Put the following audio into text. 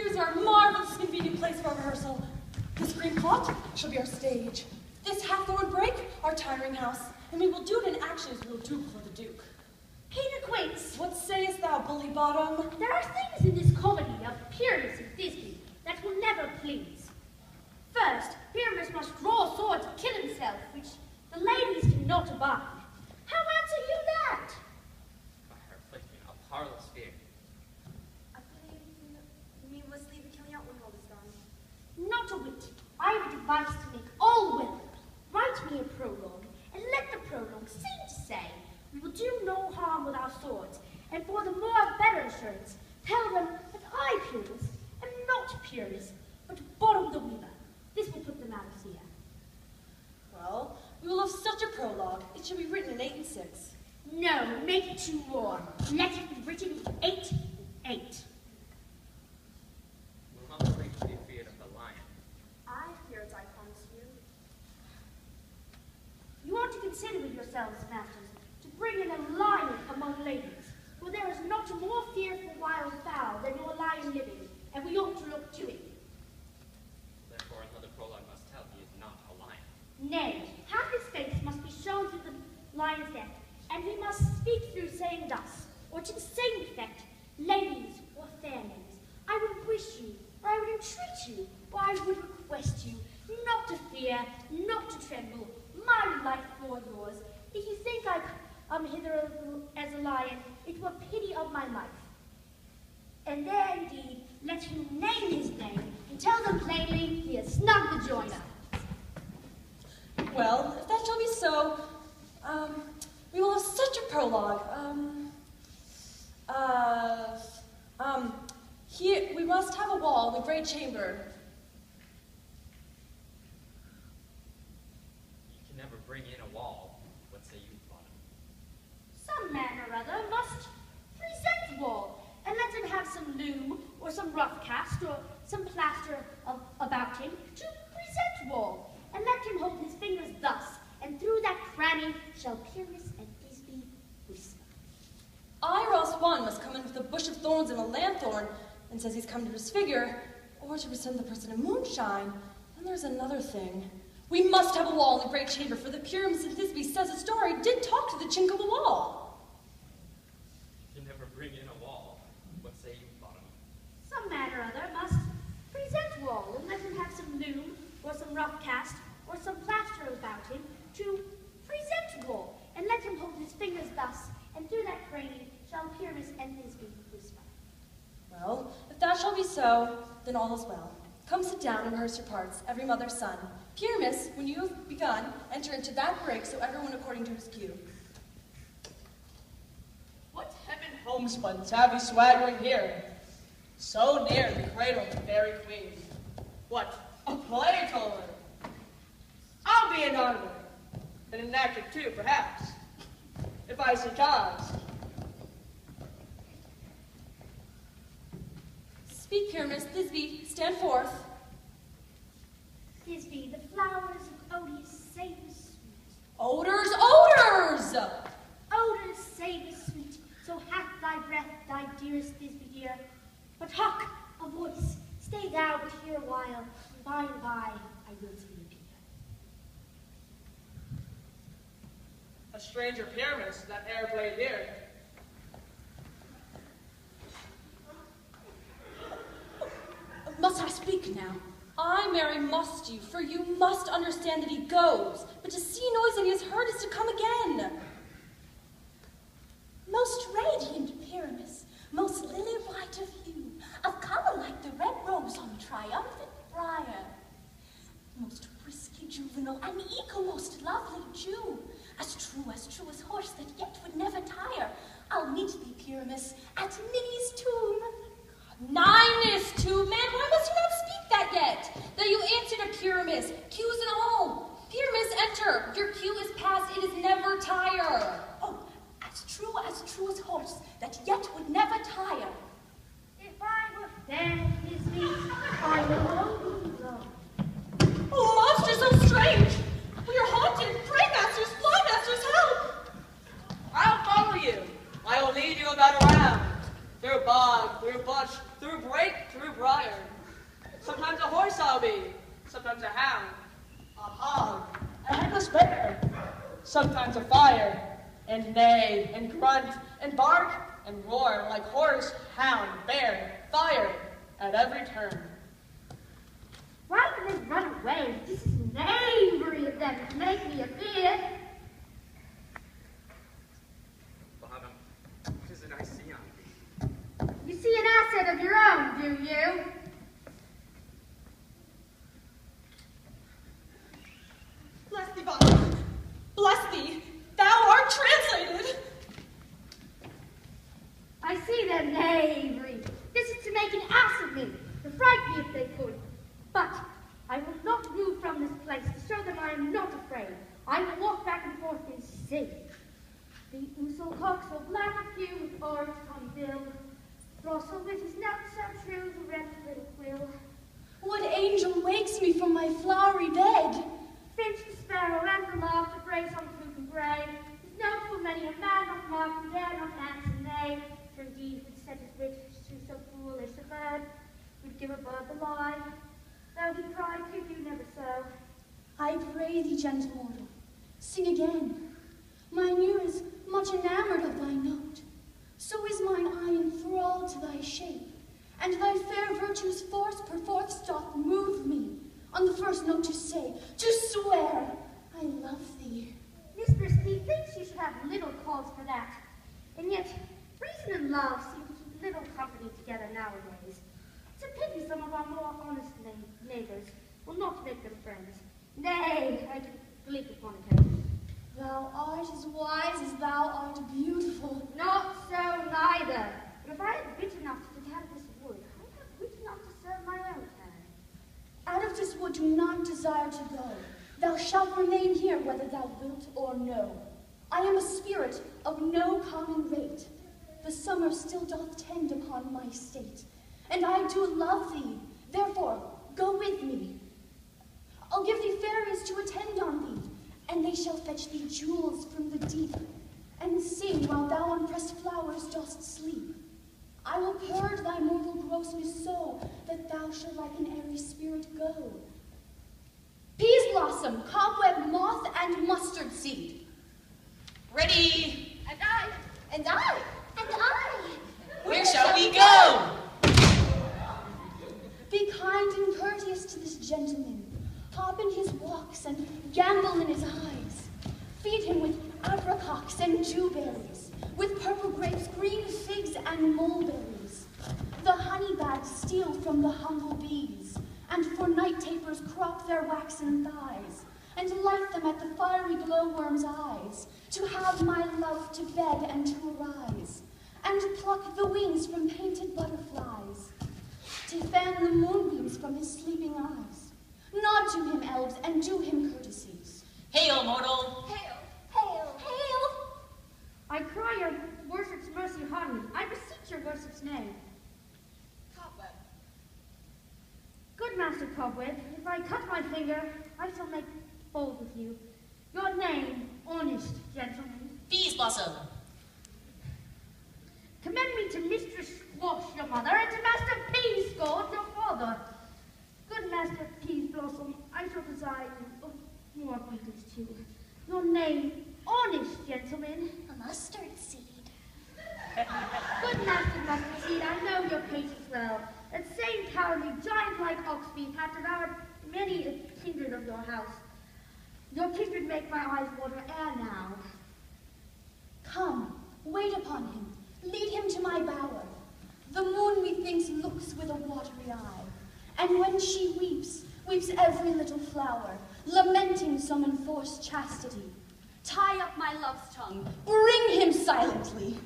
Here's our marvelous convenient place for rehearsal. This green plot shall be our stage. This half-thorn brake, our tiring house. And we will do it in action as we'll do for the Duke. Peter Quince, What sayest thou, bully bottom? there are things in this comedy of Pyramus and Thisbe that will never please. First, Pyramus must draw a sword to kill himself, which the ladies cannot abide. How answer you that? By her afflicting a parlous fear. I believe we must leave the killing out when all is done. Not a whit. I have a device to make all well. Write me a prologue, and let the prologue seem to say, we will do no harm with our swords, and for the more better assurance, tell them that I, Pyramus, am not Pyramus, but Bottom the Weaver. This will put them out of fear. Well, we will have such a prologue. It should be written in 8 and 6. No, make it 2 more. Let it be written in 8 and 8. Will not the reach be feared of the lion? I fear as I promise you. You ought to consider with yourselves, masters, to bring in a lion among ladies, for there is not a more fearful wild fowl than your lion living, and we ought to look to it. Therefore another prologue must tell he is not a lion. Nay, half his face must be shown through the lion's death, and he must speak through saying thus, or to the same effect, ladies or fair ladies, I would wish you, or I would entreat you, or I would request you, not to fear, not to tremble, my life for yours. If you think I come hither as a lion, it were pity of my life. And there indeed, let him name his name, and tell them plainly he has snubbed the joiner. Well, if that shall be so, we will have such a prologue. Here, we must have a wall in the great chamber. You can never bring in a wall. What say you, Bottom? Some man or other must present the wall, and let him have some loom, or some rough cast, or some plaster about him to present wall, and let him hold his fingers thus, and through that cranny shall Pyramus and Thisbe whisper. I or else one must come in with a bush of thorns and a lanthorn, and says he's come to disfigure, or to present the person in moonshine. And there's another thing. We must have a wall in the great chamber, for the Pyramus and Thisbe says a story did talk to the chink of the wall. You can never bring in a wall. What say you, Bottom? Some man or other must present wall, and let him have some loom, or some rough cast, or some plaster about him to present wall, and let him hold his fingers thus, and through that cranny shall Pyramus and Thisbe whisper. Well, if that shall be so, then all is well. Come sit down and rehearse your parts, every mother's son. Pyramus, when you have begun, enter into that break, so everyone according to his cue. What heaven homespuns have we swaggering here? So near the cradle of the fairy queen. What, a play told her? I'll be an auditor, and an actor too, perhaps, if I see cause. Speak, Pyramus, Thisbe, stand forth. Thisbe, the flowers of odious savour sweet. Odors, odors! Odors savour sweet, so hath thy breath, thy dearest Thisbe dear. But hark, a voice, stay thou but here a while, and by I will to thee appear. A stranger Pyramus, that e'er played here. Must I speak now? I, Mary, must you, for you must understand that he goes, but to see noise that he has heard is to come again. Most radiant Pyramus, most lily-white of hue, of color like the red rose on triumphant briar. Most frisky juvenile, and equal most lovely Jew, as true as horse that yet would never tire. I'll meet thee, Pyramus, at Minnie's tomb. Ninus, too, man, why must you not speak that yet? That you answer to Pyramus, cues and all. Pyramus, enter. Your cue is past, it is never tire. Oh, as true as horse that yet would never tire. If I were fair, Thisbe, I would know thee wrong. Oh, monster so strange! We are haunted. Pray, masters, fly, masters, help! I'll follow you. I will lead you about a round. through bog, through bush, through brake, through briar. Sometimes a horse I'll be, sometimes a hound, a hog, a headless bear, sometimes a fire, and neigh, and grunt, and bark, and roar like horse, hound, bear, fire, at every turn. Why would they run away? This is knavery of them to make me afeard. Bottom, 'tis an I see on thee. You see an asset of your own, do you? Bless thee, Bottom. Bless thee. Thou art translated. I see their knavery. This is to make an ass of me, to frighten me if they could. But I will not move from this place to show them I am not afraid. I will walk back and forth in safety. The ousel cock so black of hue with orange on bill, Russell with his neck so true the red little quill. What angel wakes me from my flowery bed? Finch the sparrow and the lark to grace on fruit and grain. His note for many a man not marked and dare not answer nay. For indeed would set his wit to so foolish a bird, would give a bird the lie. Though he cried, could you never so? I pray thee, gentle mortal, sing again. Mine ear is much enamored of thy note. So is mine eye enthralled to thy shape, and thy fair virtue's force perforce doth move me, on the first note to say, to swear, I love thee. Mistress, methinks you should have little cause for that. And yet, reason and love seem to keep little company together nowadays. It's a pity some of our more honest neighbors will not make them friends. Nay, I do bleak upon occasion. Thou art as wise as thou art beautiful. Not so neither. But if I had wit enough to get out of this wood, I would have wit enough to serve my own turn. Out of this wood do not desire to go. Thou shalt remain here whether thou wilt or no. I am a spirit of no common rate. The summer still doth tend upon my state, and I do love thee. Therefore, go with me. I'll give thee fairies to attend on thee, and they shall fetch thee jewels from the deep, and sing while thou on pressed flowers dost sleep. I will purge thy mortal grossness so that thou shalt like an airy spirit go. Peas blossom, cobweb, moth, and mustard seed. Ready. And I. And I. And I. Where shall we go? Be kind and courteous to this gentleman. Hop in his walks and gambol in his eyes. Feed him with apricocks and dewberries, with purple grapes, green figs, and mulberries. The honey bags steal from the humble bees, and for night tapers crop their waxen thighs, and light them at the fiery glowworm's eyes, to have my love to bed and to arise, and pluck the wings from painted butterflies, to fan the moonbeams from his sleeping eyes. Nod to him, elves, and do him courtesies. Hail, mortal. Hail, hail, hail! I cry your worship's mercy heartily. I beseech your worship's name. Cobweb. Good Master Cobweb, if I cut my finger, I shall make bold with you. Your name, honest gentleman. Peas blossom. Commend me to Mistress Squash, your mother, and to Master Peascod, your father. Good Master Peas Blossom, I shall desire you more acquaintance too. Your name, honest gentleman. A mustard seed. Good Master Mustard Seed, I know your patience well. That same cowardly giant-like oxbeef hath devoured many a kindred of your house. Your kindred make my eyes water ere now. Come, wait upon him. Lead him to my bower. The moon, methinks, looks with a watery eye. And when she weeps, weeps every little flower, lamenting some enforced chastity. Tie up my love's tongue, bring him silently.